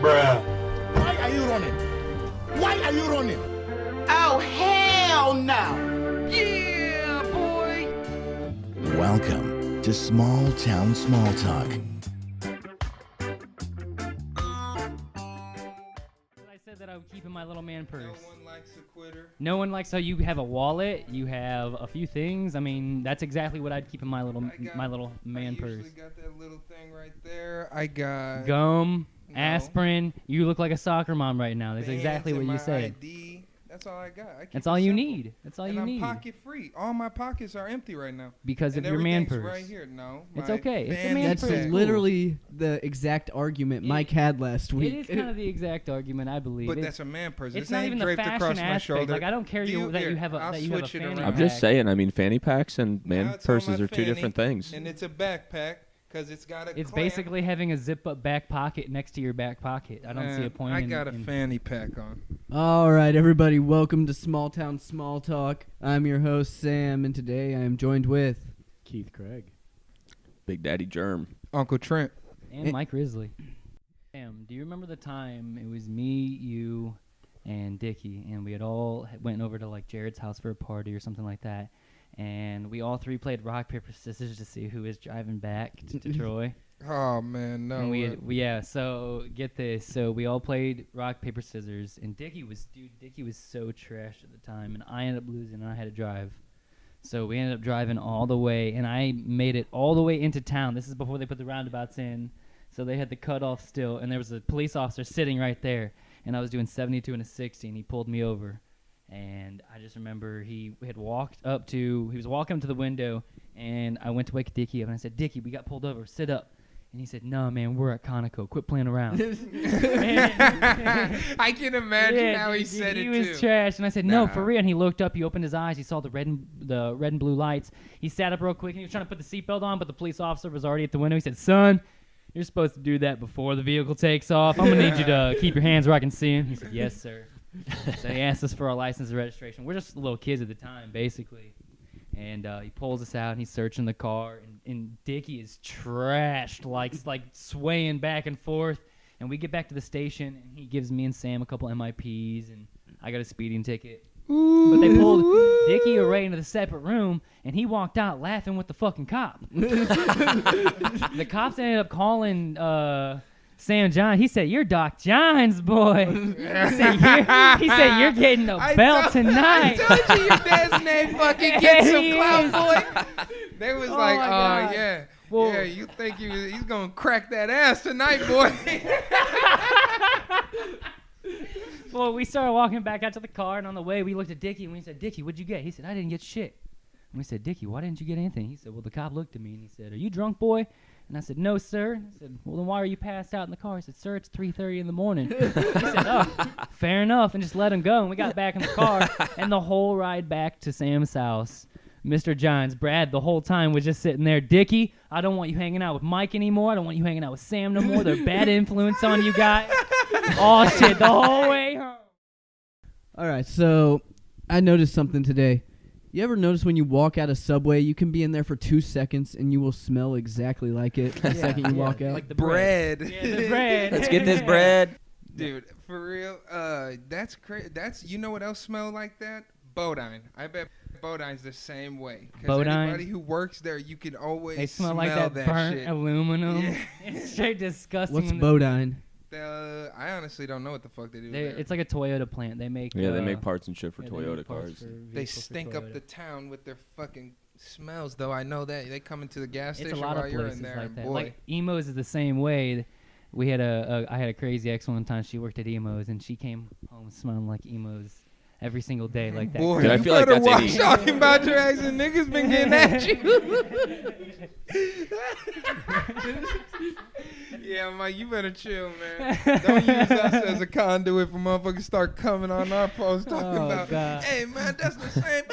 Why are you running? Why are you running? Oh, hell no! Yeah, boy! Welcome to Small Town Small Talk. I said that I would keep in my little man purse. No one likes a quitter. No one likes how you have a wallet, you have a few things. I mean, that's exactly what I'd keep in my little man purse. I usually got that little thing right there. I got Gum, No. aspirin. You look like a soccer mom right now. That's bands exactly and what you my said. ID. That's all I got. I keep That's it all you simple. need. That's all and you I'm need. pocket free. All my pockets are empty right now. Because and of your man everything's purse. right here. No, It's my okay. It's a fanny man That's purse. pack. Cool. literally the exact argument Mike had last It week. is kind of the exact argument, I believe. But that's a man purse. It's This not ain't even the draped fashion across my aspect. shoulder. Like, I don't care that you have a I'll that you have a switch it fanny around. I'm pack. just saying, I mean, fanny packs and man Now it's on purses my are two fanny, different things. And it's a backpack because it's got a It's clamp. basically having a zip-up back pocket next to your back pocket. I don't see a point I in... got a fanny pack on. All right, everybody, welcome to Small Town Small Talk. I'm your host, Sam, and today I am joined with Keith Craig. Big Daddy Germ. Uncle Trent. And Mike Risley. Sam, do you remember the time it was me, you, and Dickie, and we had all went over to like Jared's house for a party or something like that, and we all three played rock, paper, scissors to see who was driving back to Troy. Oh, man, no. And so get this. So we all played rock, paper, scissors, and Dickie was so trash at the time, and I ended up losing, and I had to drive. So we ended up driving all the way, and I made it all the way into town. This is before they put the roundabouts in, so they had the cutoff still, and there was a police officer sitting right there, and I was doing 72 and a 60, and he pulled me over. And I just remember he was walking up to the window, and I went to wake Dickie up, and I said, Dickie, we got pulled over, sit up. And he said, no, man, we're at Conoco. Quit playing around. I can imagine how he said it, too. He was trash. And I said, no, Nah. for real. And he looked up. He opened his eyes. He saw the red and blue lights. He sat up real quick, and he was trying to put the seatbelt on, but the police officer was already at the window. He said, son, you're supposed to do that before the vehicle takes off. I'm going to need you to keep your hands where I can see him. He said, yes, sir. So he asked us for our license and registration. We're just little kids at the time, basically. And he pulls us out, and he's searching the car, and Dickie is trashed, like swaying back and forth. And we get back to the station, and he gives me and Sam a couple MIPs, and I got a speeding ticket. But they pulled Dickie away into the separate room, and he walked out laughing with the fucking cop. The cops ended up calling Sam John. He said, "You're Doc John's boy." He said, "You're getting a belt tonight." I told you your dad's name fucking get some clout, boy. They was like, my oh, God. yeah. Well- Yeah, you think he's going to crack that ass tonight, boy. Well, we started walking back out to the car, and on the way, we looked at Dickie, and we said, Dickie, what'd you get? He said, I didn't get shit. And we said, Dickie, why didn't you get anything? He said, well, the cop looked at me, and he said, are you drunk, boy? And I said, no, sir. I said, well, then why are you passed out in the car? He said, sir, it's 3:30 in the morning. He said, oh, fair enough, and just let him go. And we got back in the car, and the whole ride back to Sam's house, Mr. Johns, Brad, the whole time was just sitting there. Dickie, I don't want you hanging out with Mike anymore. I don't want you hanging out with Sam no more. They're bad influence on you guys. Oh, shit, the whole way home. All right, so I noticed something today. You ever notice when you walk out of Subway, you can be in there for 2 seconds and you will smell exactly like it the second you walk out? Like the Bread. Yeah, the bread. Let's get this bread. Dude, for real, that's crazy. You know what else smell like that? Bodine. I bet Bodine's the same way. 'Cause Bodine? anybody who works there, you can always They smell like that burnt shit. aluminum. Yeah. It's straight disgusting. What's when Bodine? I honestly don't know what the fuck they do they- there. It's like a Toyota plant. They make Yeah, they make parts and shit for yeah, they make Toyota parts cars. for They vehicles for stink up Toyota. the town with their fucking smells, though. I know that. They come into the gas It's station a lot while of you're places in there, like and that. boy. Like Emos is the same way. I had a crazy ex one time. She worked at Emos, and she came home smelling like Emos every single day, like that. Boy, Dude, I you feel like better that's watch any- talking about your ex and niggas been getting at you. Yeah, Mike, you better chill, man. Don't use us as a conduit for motherfuckers start coming on our post talking Oh, about, God. hey, man, that's the same.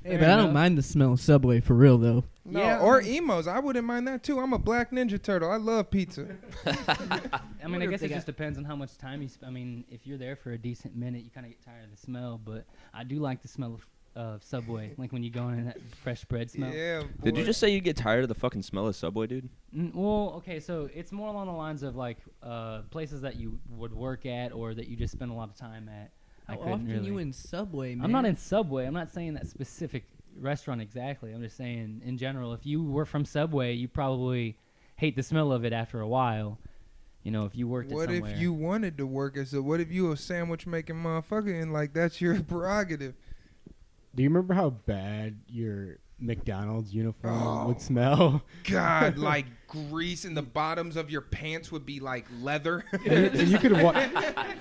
Hey, but I don't mind the smell of Subway for real, though. No, Yeah. or emos. I wouldn't mind that, too. I'm a black Ninja Turtle. I love pizza. I mean, I guess it just depends on how much time you spend. I mean, if you're there for a decent minute, you kind of get tired of the smell. But I do like the smell of of Subway, like when you go in and that fresh bread smell. Yeah. Did you boy. just say you get tired of the fucking smell of Subway, dude? Well, okay, so it's more along the lines of like places that you would work at or that you just spend a lot of time at. How I couldn't often really. you in Subway, man? I'm not in Subway. I'm not saying that specific restaurant exactly. I'm just saying in general. If you were from Subway, you probably hate the smell of it after a while. You know, if you worked What at somewhere. if you wanted to work as a? What if you a sandwich making motherfucker and like that's your prerogative? Do you remember how bad your McDonald's uniform Oh. would smell? God, like grease in the bottoms of your pants would be like leather. And you could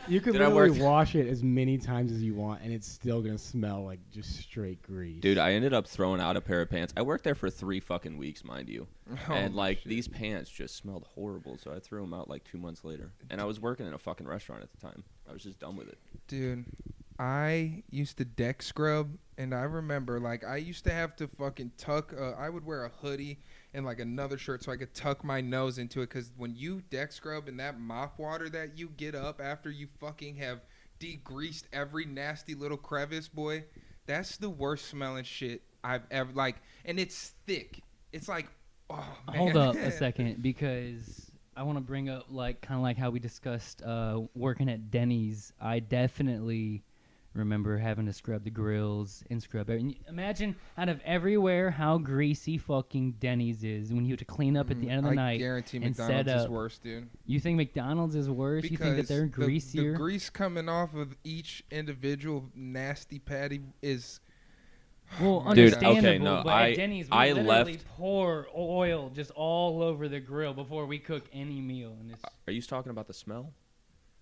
you could Did I literally work- wash it as many times as you want, and it's still gonna smell like just straight grease. Dude, I ended up throwing out a pair of pants. I worked there for 3 fucking weeks, mind you. Oh, And like these pants just smelled horrible, so I threw them out like 2 months later. And I was working in a fucking restaurant at the time. I was just done with it. Dude, I used to deck scrub, and I remember, like, I used to have to fucking tuck, I would wear a hoodie and, like, another shirt so I could tuck my nose into it, because when you deck scrub and that mop water that you get up after you fucking have degreased every nasty little crevice, boy, that's the worst smelling shit I've ever, like, and it's thick. It's like, oh, man. Hold up a second, because I want to bring up like kind of like how we discussed working at Denny's. I definitely remember having to scrub the grills and scrub everything. Imagine out of everywhere how greasy fucking Denny's is when you have to clean up at the end of the I night. guarantee and set McDonald's is up. worse, dude. You think McDonald's is worse? You think that they're Because greasier? The grease coming off of each individual nasty patty is. Well, Dude, understandable, okay, no, but I- at Denny's we I literally left- pour oil just all over the grill before we cook any meal, and it's Are you talking about the smell?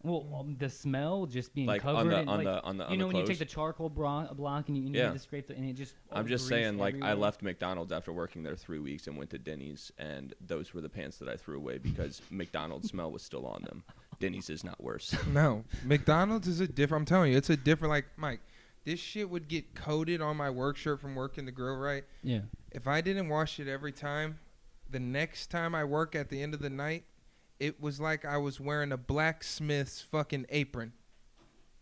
the smell just being Like, on covered the- in, on like, the- on the- you on know the when you take clothes? the charcoal block and you Yeah. need to scrape and it just I'm just grease saying, like, I everywhere. left McDonald's after working there 3 weeks and went to Denny's, and those were the pants that I threw away because McDonald's smell was still on them. Denny's is not worse. No, McDonald's is a different. I'm telling you, it's a different. Like Mike, this shit would get coated on my work shirt from working the grill, right? Yeah. If I didn't wash it every time, the next time I work at the end of the night, it was like I was wearing a blacksmith's fucking apron.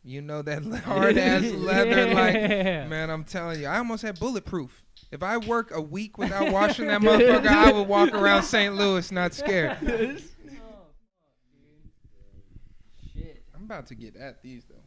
You know that hard ass leather, like Yeah. man. I'm telling you, I almost had bulletproof. If I work a week without washing that motherfucker, I would walk around St. Louis not scared. Shit. I'm about to get at these though.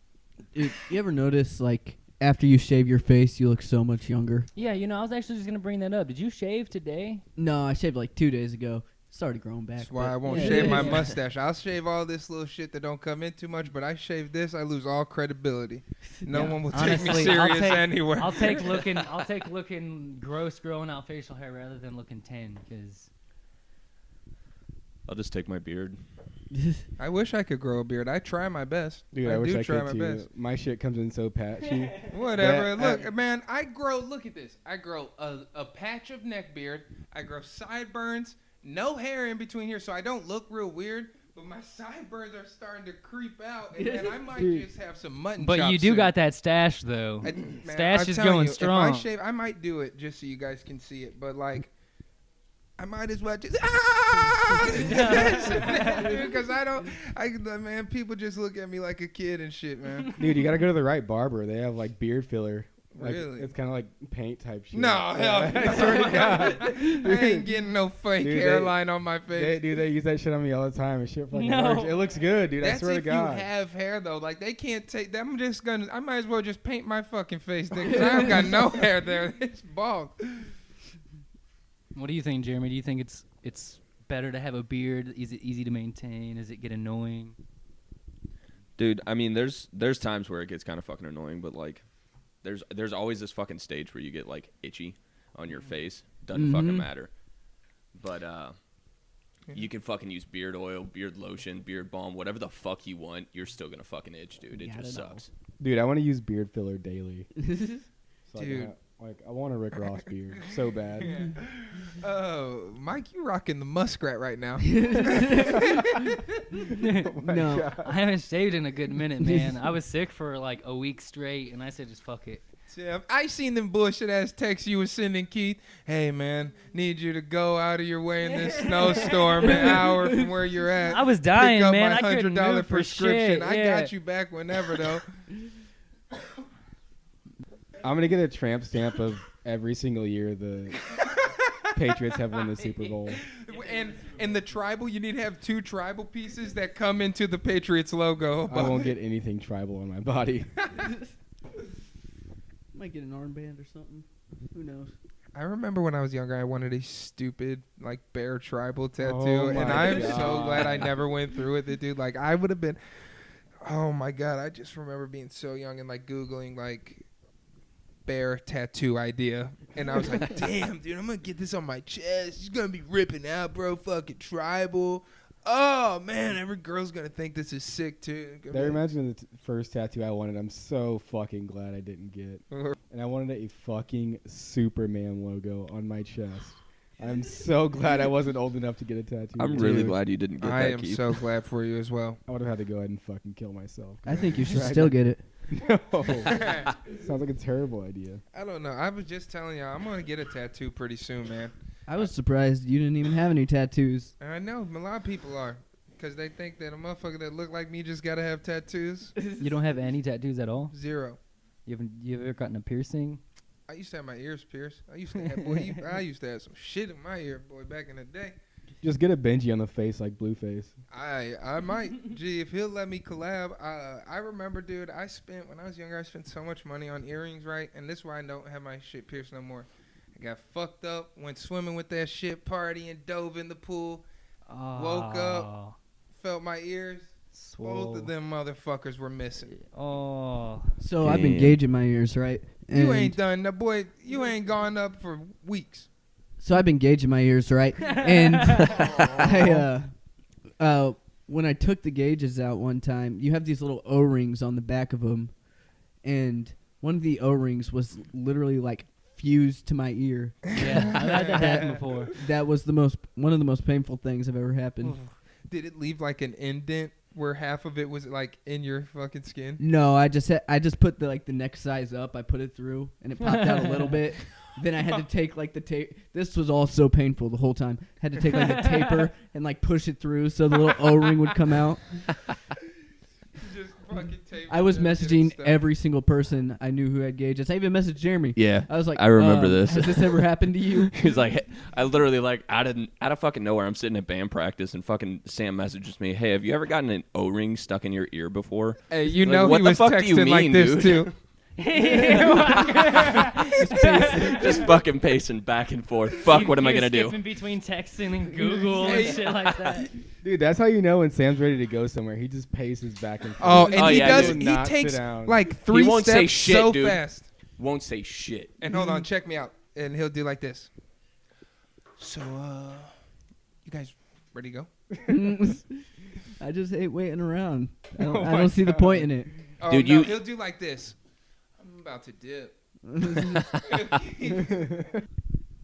Dude, you ever notice, like, after you shave your face, you look so much younger? Yeah, you know, I was actually just gonna bring that up. Did you shave today? No, I shaved like 2 days ago. Started growing back. That's why but- I won't yeah. shave my mustache. I'll shave all this little shit that don't come in too much, but I shave this, I lose all credibility. No Yeah. one will Honestly, take me serious anywhere. I'll take looking gross growing out facial hair rather than looking 10, because I'll just take my beard. I wish I could grow a beard. I try my best. Dude, I wish do I try could my too. best. My shit comes in so patchy. Whatever. That- Look, man, I grow. Look at this. I grow a patch of neck beard. I grow sideburns. No hair in between here, so I don't look real weird. But my sideburns are starting to creep out, and then I might Dude. just have some mutton. but you chops do soon. got that stash though. Man, Stash I'm is telling going you, strong. If I shave, I might do it just so you guys can see it. But like, I might as well just because I don't. Man, people just look at me like a kid and shit, man. Dude, you gotta go to the right barber. They have like beard filler. Like, Really? It's kind of like paint type shit. No, hell no. I swear to God. I ain't getting no fake Dude, hairline on my face. They use that shit on me all the time, and shit fucking No. works. It looks good, dude. I That's swear if to God. you have hair though. Like they can't take that. I might as well just paint my fucking face because I've got no hair there. It's bald. What do you think, Jeremy? Do you think it's better to have a beard? Is it easy to maintain? Does it get annoying? Dude, I mean, there's times where it gets kind of fucking annoying, but like, there's always this fucking stage where you get like itchy on your face. Doesn't fucking matter. But you can fucking use beard oil, beard lotion, beard balm, whatever the fuck you want. You're still gonna fucking itch, dude. It Yeah, I just don't know. sucks. Dude, I want to use beard filler daily. So Dude. I want a Rick Ross beard so bad. Oh, Mike, you rocking the muskrat right now. No. I haven't shaved in a good minute, man. I was sick for like a week straight, and I said just fuck it. Tim, I seen them bullshit ass texts you was sending Keith. Hey man, need you to go out of your way in this snowstorm an hour from where you're at. I was dying, Pick up man. my I couldn't $100 move for prescription. shit. I Yeah. got you back whenever though. I'm gonna get a tramp stamp of every single year the Patriots have won the Super Bowl. And the tribal, you need to have 2 tribal pieces that come into the Patriots logo. I won't get anything tribal on my body. Might get an armband or something. Who knows? I remember when I was younger, I wanted a stupid like bear tribal tattoo, Oh and my I'm so God. glad I never went through with it, dude. Like I would have been. Oh my God! I just remember being so young and like Googling like bear tattoo idea, and I was like, "Damn, dude, I'm gonna get this on my chest. It's gonna be ripping out, bro. Fucking tribal. Oh man, every girl's gonna think this is sick too." That reminds me of the first tattoo I wanted. I'm so fucking glad I didn't get. And I wanted a fucking Superman logo on my chest. I'm so glad I wasn't old enough to get a tattoo. I'm really glad you didn't get I that, am Keith. so glad for you as well. I would have had to go ahead and fucking kill myself. I think you should Right. still get it. No. Sounds like a terrible idea. I don't know. I was just telling y'all, I'm gonna get a tattoo pretty soon, man. I was surprised you didn't even have any tattoos. And I know a lot of people are, because they think that a motherfucker that look like me just gotta have tattoos. You don't have any tattoos at all? 0. You ever gotten a piercing? I used to have my ears pierced. I used to have I used to have some shit in my ear, boy, back in the day. Just get a Benji on the face like Blueface. I might. Gee, if he'll let me collab. I remember, dude, when I was younger, I spent so much money on earrings, right? And this is why I don't have my shit pierced no more. I got fucked up, went swimming with that shit, partying, dove in the pool, woke up, felt my ears. Both of them motherfuckers were missing. Oh. So I've been gauging my ears, right? You And ain't done that, boy. You ain't gone up for weeks. So I've been gauging my ears, right? And when I took the gauges out one time, you have these little O-rings on the back of them, and one of the O-rings was literally like fused to my ear. Yeah, I've had that happen before. That was one of the most painful things I've ever happened. Did it leave like an indent where half of it was like in your fucking skin? No, I just put the neck size up. I put it through, and it popped out a little bit. Then I had to take like the tape. This was all so painful the whole time. Had to take like the taper and like push it through so the little O-ring would come out. Just fucking tape. I was messaging every single person I knew who had gauges. I even messaged Jeremy. Yeah, I was like, I remember this. Has this ever happened to you? He's like, hey, I literally like out of fucking nowhere, I'm sitting at band practice and fucking Sam messages me, hey, have you ever gotten an O-ring stuck in your ear before? Hey, you Like, know what he the was fuck do you texting like mean, this dude? too. Just fucking pacing back and forth. Fuck, what am I gonna do? Skipping between texting and Google and shit like that. Dude, that's how you know when Sam's ready to go somewhere. He just paces back and forth. Oh, and he yeah, does. dude. He Not takes sit down. like 3 won't steps say shit, so dude. fast. Won't say shit. And hold on, check me out. And he'll do like this. So, you guys ready to go? I just hate waiting around. I don't see the point in it. Oh, Dude, no, he'll do like this. I'm about to dip.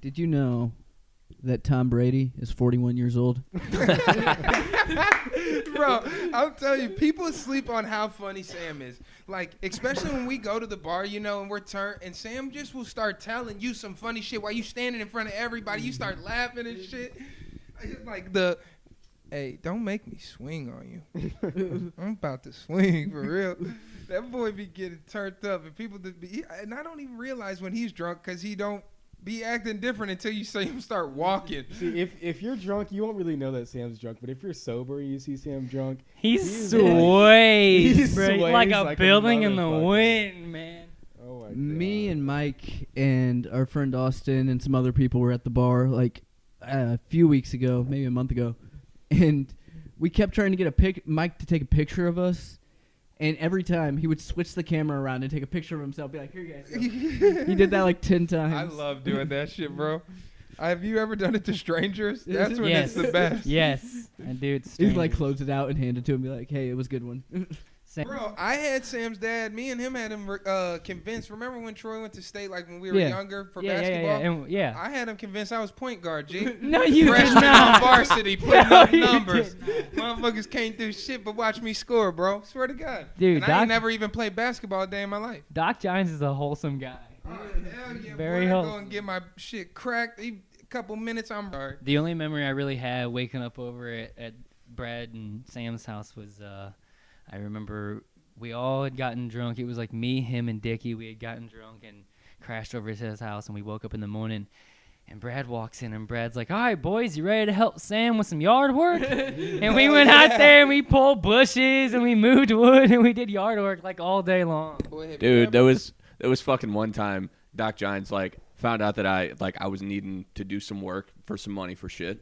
Did you know that Tom Brady is 41 years old? Bro, I'll tell you, people sleep on how funny Sam is. Like, especially when we go to the bar, you know, and we're turned, and Sam just will start telling you some funny shit while you standing in front of everybody. You start laughing and shit. It's like hey, don't make me swing on you. I'm about to swing for real. That boy be getting turned up, and and I don't even realize when he's drunk because he don't be acting different until you see him start walking. See, if you're drunk, you won't really know that Sam's drunk. But if you're sober, you see Sam drunk. He He's sways, bro. sways Like a like a building in the motherfucker. wind, man. Oh my God. Me and Mike and our friend Austin and some other people were at the bar like a few weeks ago, maybe a month ago, and we kept trying to get Mike to take a picture of us. And every time he would switch the camera around and take a picture of himself, be like, "Here, you guys go." He did that like 10 times. I love doing that shit, bro. Have you ever done it to strangers? That's when Yes. it's the best. Yes, and dude, He'd like close it out and hand it to him, be like, "Hey, it was a good one." Bro, I had Sam's dad. Me and him had him convinced. Remember when Troy went to state, like when we were Yeah. younger for yeah, basketball? yeah. I had him convinced I was point guard, G. No, you did Freshman on not. varsity, putting No, up you numbers. did Motherfuckers can't do shit but watch me score, bro. Swear to God. Dude, and I ain't never even played basketball a day in my life. Doc Giants is a wholesome guy. Oh, hell yeah, Very boy. I helpful. go and get my shit cracked. A couple minutes, I'm alright. The only memory I really had waking up over at Brad and Sam's house was I remember we all had gotten drunk. It was like me, him, and Dickie. We had gotten drunk and crashed over at his house, and we woke up in the morning. And Brad walks in, and Brad's like, all right, boys, you ready to help Sam with some yard work? And we went out there, and we pulled bushes, and we moved wood, and we did yard work, like, all day long. Dude, there was fucking one time Doc Giants, like, found out that I was needing to do some work for some money for shit.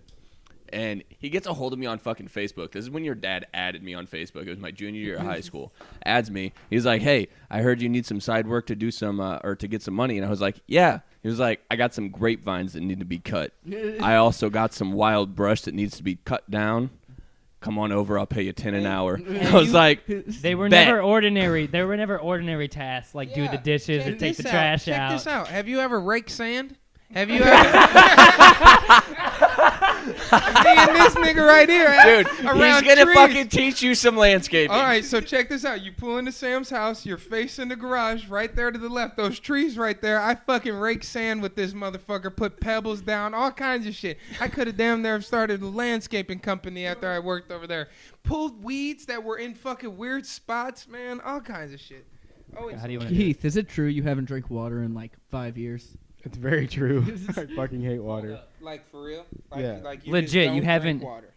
And he gets a hold of me on fucking Facebook. This is when your dad added me on Facebook. It was my junior year of high school. Adds me. He's like, hey, I heard you need some side work to do some, or to get some money. And I was like, yeah. He was like, I got some grapevines that need to be cut. I also got some wild brush that needs to be cut down. Come on over. I'll pay you $10 an hour. I was like, they were bet. never ordinary. There were never ordinary tasks like do the dishes or take the trash out. Check this out. Have you ever raked sand? Have you ever? Me and this nigga right here, dude, he's gonna trees. fucking teach you some landscaping. All right, so check this out. You pull into Sam's house. You're facing the garage. Right there to the left, those trees right there. I fucking rake sand with this motherfucker. Put pebbles down, all kinds of shit. I could have damn near started a landscaping company after I worked over there. Pulled weeds that were in fucking weird spots, man. All kinds of shit. Always. How do you want Keith, is it true you haven't drank water in like 5 years? It's very true. I fucking hate water. Like for real? Like, Yeah. Like you Legit, just don't you drink haven't- water.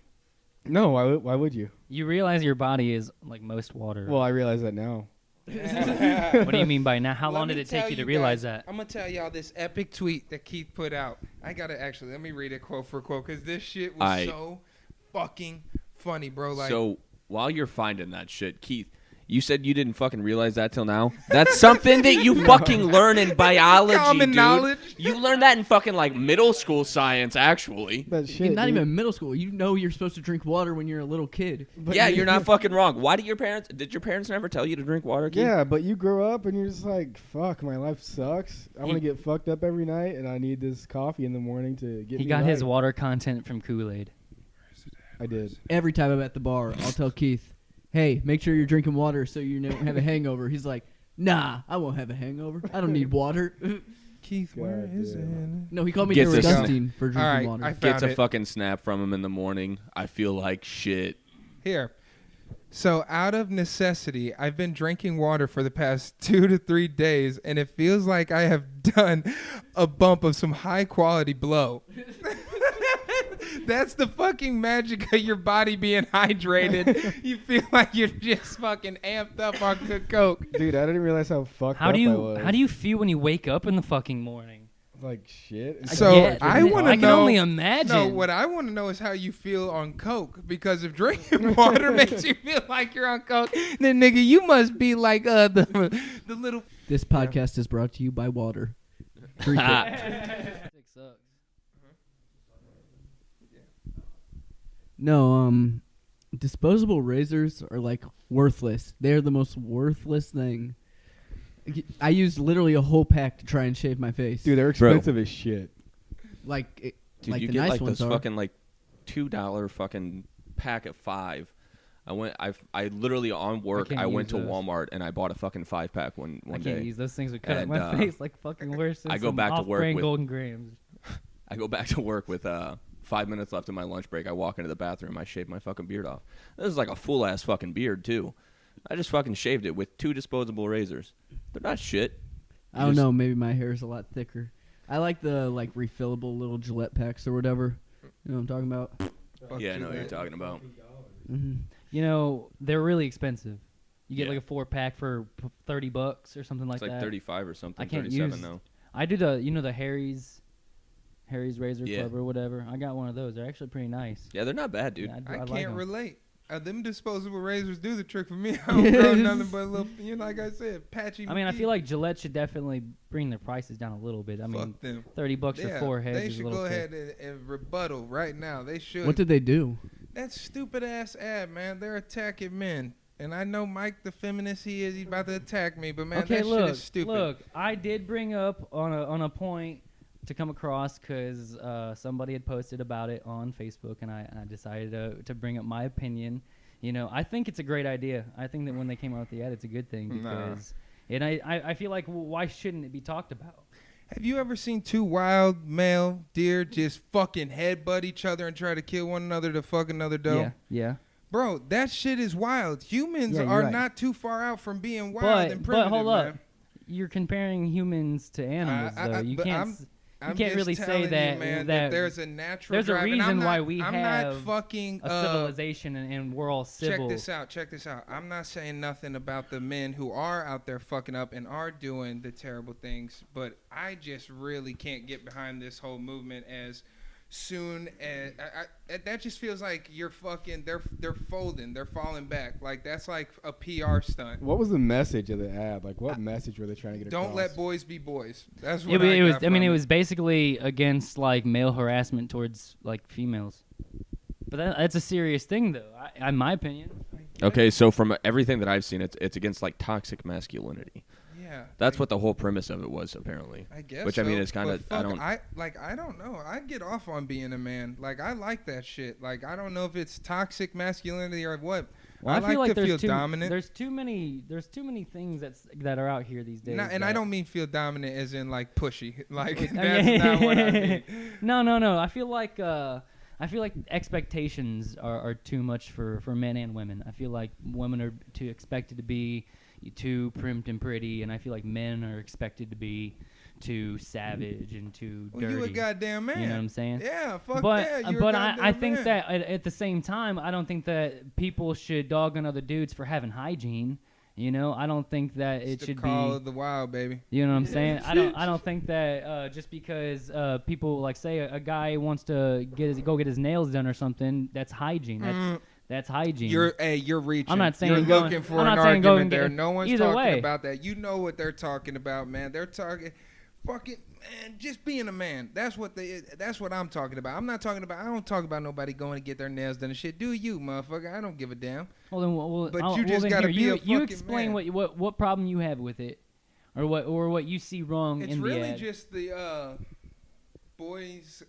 No, why would you? You realize your body is like most water. Well, I realize that now. What do you mean by now? How Let long me did it take tell you to realize guys, that? I'm gonna tell y'all this epic tweet that Keith put out. I gotta actually let me read it quote for quote because this shit was so fucking funny, bro. Like, so while you're finding that shit, Keith, you said you didn't fucking realize that till now? That's something that you fucking learn in biology, common dude. knowledge. You learn that in fucking like middle school science, actually. But shit, Not dude. even middle school. You know you're supposed to drink water when you're a little kid. Yeah, you're not fucking wrong. Why did your parents never tell you to drink water, Keith? Yeah, but you grow up and you're just like, fuck, my life sucks. I want to get fucked up every night, and I need this coffee in the morning to get He me got right. his water content from Kool-Aid. I did. Every time I'm at the bar, I'll tell Keith, hey, make sure you're drinking water so you don't have a hangover. He's like, nah, I won't have a hangover. I don't need water. Keith, where God is it? damn. No, he called me Gets us- disgusting for drinking All right, water. I found Gets a it. fucking snap from him in the morning. I feel like shit. Here. So out of necessity, I've been drinking water for the past 2 to 3 days, and it feels like I have done a bump of some high quality blow. That's the fucking magic of your body being hydrated. You feel like you're just fucking amped up on good coke. Dude, I didn't realize how fucked How up do I you was. how do you feel when you wake up in the fucking morning? Like shit. So Yeah, I dude, want to I know. can only imagine. No, what I want to know is how you feel on coke. Because if drinking water makes you feel like you're on coke, then nigga, you must be like the little. This podcast is brought to you by water. Drink it. No, disposable razors are like worthless. They're the most worthless thing. I used literally a whole pack to try and shave my face. Dude, they're expensive as shit. Like, Dude, like you the get nice like ones this are. fucking like $2 fucking pack of 5. I literally on work can't I went use to those. Walmart and I bought a fucking 5-pack one I can't day. use those things. Would cut up And, my face like fucking worse than I go some back to work off-brand with- Golden Grams. I go back to work with 5 minutes left of my lunch break. I walk into the bathroom. I shave my fucking beard off. This is like a full ass fucking beard too. I just fucking shaved it with 2 disposable razors. They're not shit. I don't know. Maybe my hair is a lot thicker. I like the like refillable little Gillette packs or whatever. You know what I'm talking about? Yeah, I know what you're talking about. Mm-hmm. You know, they're really expensive. You get Yeah. like a 4-pack for $30 or something like It's like that. 35 or something. I can't 37 use- though. I do the Harry's Razor Yeah. Club or whatever. I got one of those. They're actually pretty nice. Yeah, they're not bad, dude. Yeah, I like can't 'em. relate. Them disposable razors do the trick for me. I don't grow nothing but a little, like I said, patchy. I mean, I feel like Gillette should definitely bring their prices down a little bit. I mean, fuck them. $30 Yeah, for 4 heads they is a should little go thick. ahead and rebuttal right now. They should. What did they do? That stupid ass ad, man. They're attacking men. And I know Mike, the feminist he's about to attack me, but man, Okay, that look, shit is stupid. look. I did bring up on a point to come across because somebody had posted about it on Facebook, and I decided to bring up my opinion. You know, I think it's a great idea. I think that when they came out with the ad, it's a good thing because, and I feel like why shouldn't it be talked about? Have you ever seen 2 wild male deer just fucking headbutt each other and try to kill one another to fuck another doe? Yeah. Bro, that shit is wild. Humans Yeah, you're are right. not too far out from being wild and primitive, But hold man. up, you're comparing humans to animals, though. You but can't. I'm can't just really say telling that- you, man, that there's a natural there's a drive, and reason I'm why not, we I'm have not fucking a civilization and we're all civil. Check this out. I'm not saying nothing about the men who are out there fucking up and are doing the terrible things, but I just really can't get behind this whole movement as soon as that just feels like you're fucking they're folding, they're falling back. Like that's like a PR stunt. What was the message of the ad? Like, what message were they trying to get across? Don't let boys be boys. That's Yeah, what but I it was. got I mean, from it was basically against like male harassment towards like females. But that's a serious thing, though. In my opinion. Okay, so from everything that I've seen, it's against like toxic masculinity. Yeah. That's what the whole premise of it was, apparently. I guess. Which I mean so, is kind of but I fuck, don't. I don't know. I get off on being a man. Like I like that shit. Like I don't know if it's toxic masculinity or what. Well, I feel like to feel there's dominant. There's too many things that are out here these days. And I that- don't mean feel dominant as in like pushy. Like I that's mean- not what I mean. No. I feel like expectations are too much for men and women. I feel like women are too expected to be too primed and pretty, and I feel like men are expected to be too savage and too Well, dirty. you a goddamn man. You know what I'm saying? Yeah, fuck but yeah. You're but a I goddamn think man. that at the same time, I don't think that people should dog on other dudes for having hygiene. You know, I don't think that It's it the should call be. of the wild, baby. You know what I'm saying? I don't think that just because people like say a guy wants to go get his nails done or something, that's hygiene. That's hygiene. You're reaching. I'm not saying you're go- looking for I'm an not saying go argument and get there. it. No one's Either talking way. about that. You know what they're talking about, man. They're talking fucking man, just being a man. That's what I'm talking about. I don't talk about nobody going to get their nails done and shit. Do you, motherfucker? I don't give a damn. Well, then, But you just then gotta here, be a you fucking explain man. what problem you have with it, or what you see wrong It's in the really ad. just the boys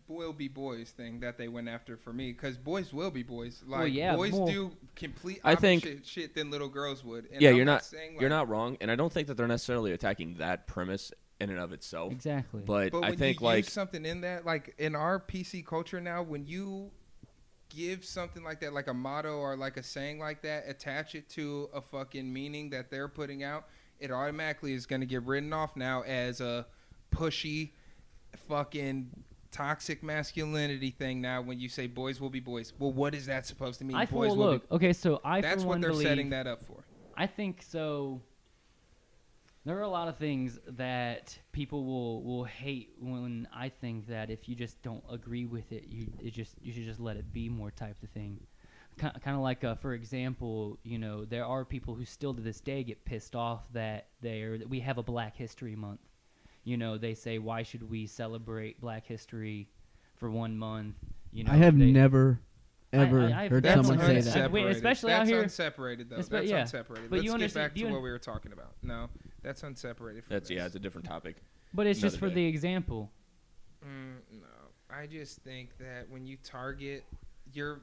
will be boys thing that they went after for me, because boys will be boys. Like yeah, boys well, do complete I opposite think- shit than little girls would. And Yeah, I'm you're not saying, like, you're not wrong, and I don't think that they're necessarily attacking that premise in and of itself. Exactly. But But I when think you like use something in that, like in our PC culture now, when you give something like that, like a motto or like a saying like that, attach it to a fucking meaning that they're putting out, it automatically is going to get written off now as a pushy, fucking toxic masculinity thing. Now, when you say boys will be boys, well, what is that supposed to mean? That's Boys will be. okay. So That's for what one they're believe, setting that up for. I think so. There are a lot of things that people will hate when I think that if you just don't agree with it, you should just let it be more type of thing. Kind of like, for example, you know, there are people who still to this day get pissed off that we have a Black History Month. You know, they say, why should we celebrate Black History for 1 month? You know, I have they- never, ever I've heard never someone heard say that. that. Wait, especially out that's here- unseparated, though. Espe- That's yeah. unseparated. But Let's you get understand- back to you what we were talking about. No, that's unseparated from this. it's a different topic. But it's just Another for day. the example. No, I just think that when you target your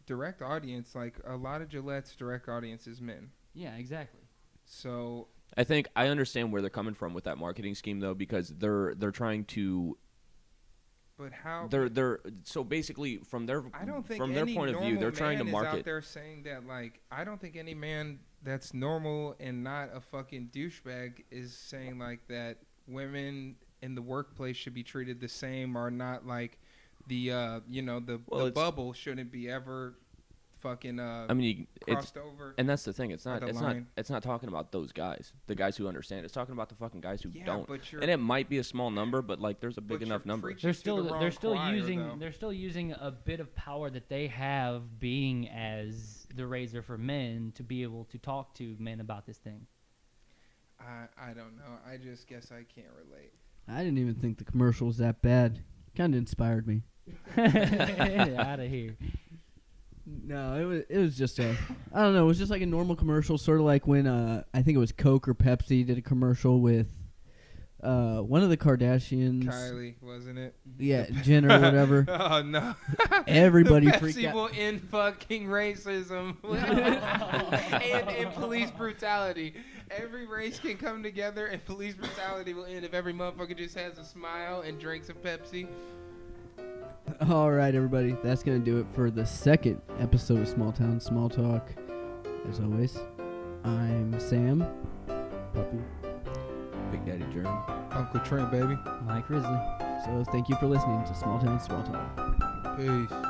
direct audience, like a lot of Gillette's direct audience is men. Yeah, exactly. So I think I understand where they're coming from with that marketing scheme though, because they're trying to but how they're so basically from their I don't think from their any point of view normal they're trying to man is out market. there saying that, like, I don't think any man that's normal and not a fucking douchebag is saying like that women in the workplace should be treated the same, or not like the the bubble shouldn't be ever fucking I mean, crossed over. and that's the thing. It's not. the It's line. not talking about those guys, the guys who understand. It's talking about the fucking guys who Yeah, don't. but you're- And it might be a small number, but like there's a big But enough you're number. preaching They're to still the wrong they're still choir, using though. they're still using a bit of power that they have being as the razor for men to be able to talk to men about this thing. I don't know. I just guess I can't relate. I didn't even think the commercial was that bad. Kind of inspired me. Out of here. No, it was just I don't know. It was just like a normal commercial, sort of like when I think it was Coke or Pepsi did a commercial with one of the Kardashians. Kylie, wasn't it? Yeah, Jenner or whatever. Oh no! Everybody freaked Pepsi out. will end fucking racism and police brutality. Every race can come together, and police brutality will end if every motherfucker just has a smile and drinks a Pepsi. All right, everybody. That's going to do it for the second episode of Small Town Small Talk. As always, I'm Sam. Puppy. Big Daddy Germ. Uncle Trent, baby. Mike Risley. So thank you for listening to Small Town Small Talk. Peace.